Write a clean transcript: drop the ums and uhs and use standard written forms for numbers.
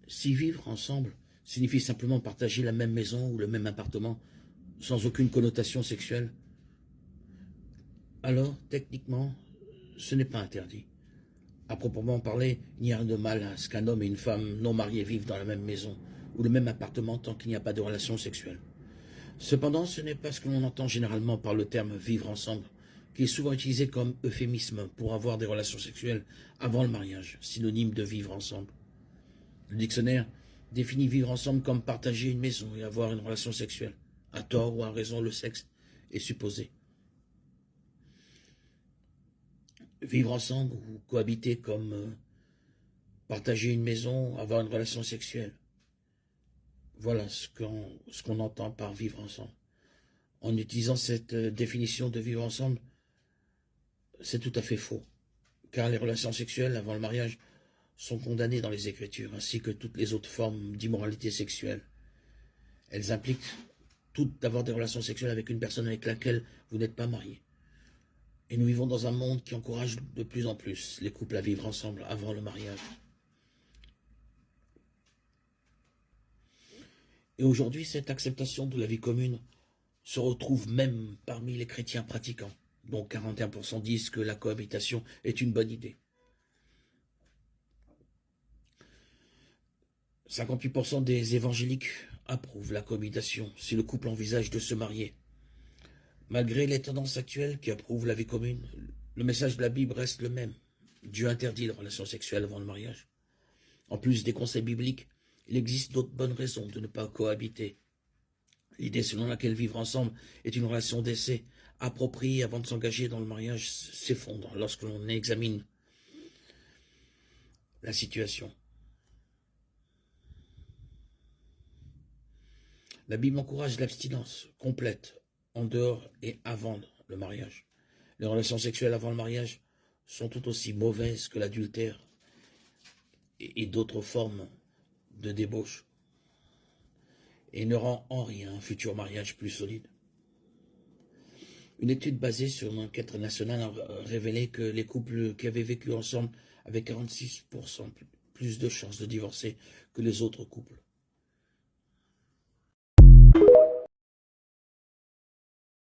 Si vivre ensemble signifie simplement partager la même maison ou le même appartement sans aucune connotation sexuelle, alors techniquement, ce n'est pas interdit. À proprement parler, il n'y a rien de mal à ce qu'un homme et une femme non mariés vivent dans la même maison ou le même appartement tant qu'il n'y a pas de relation sexuelle. Cependant, ce n'est pas ce que l'on entend généralement par le terme « vivre ensemble », qui est souvent utilisé comme euphémisme pour avoir des relations sexuelles avant le mariage, synonyme de vivre ensemble. Le dictionnaire définit vivre ensemble comme partager une maison et avoir une relation sexuelle. À tort ou à raison, le sexe est supposé. Vivre ensemble ou cohabiter comme partager une maison, avoir une relation sexuelle. Voilà ce qu'on entend par vivre ensemble. En utilisant cette définition de vivre ensemble, c'est tout à fait faux, car les relations sexuelles avant le mariage sont condamnées dans les Écritures, ainsi que toutes les autres formes d'immoralité sexuelle. Elles impliquent toutes d'avoir des relations sexuelles avec une personne avec laquelle vous n'êtes pas marié. Et nous vivons dans un monde qui encourage de plus en plus les couples à vivre ensemble avant le mariage. Et aujourd'hui, cette acceptation de la vie commune se retrouve même parmi les chrétiens pratiquants, dont 41% disent que la cohabitation est une bonne idée. 58% des évangéliques approuvent la cohabitation si le couple envisage de se marier. Malgré les tendances actuelles qui approuvent la vie commune, le message de la Bible reste le même. Dieu interdit les relations sexuelles avant le mariage. En plus des conseils bibliques, il existe d'autres bonnes raisons de ne pas cohabiter. L'idée selon laquelle vivre ensemble est une relation d'essai appropriée avant de s'engager dans le mariage s'effondre lorsque l'on examine la situation. La Bible encourage l'abstinence complète en dehors et avant le mariage. Les relations sexuelles avant le mariage sont tout aussi mauvaises que l'adultère et d'autres formes de débauche, et ne rend en rien un futur mariage plus solide. Une étude basée sur une enquête nationale a révélé que les couples qui avaient vécu ensemble avaient 46% plus de chances de divorcer que les autres couples.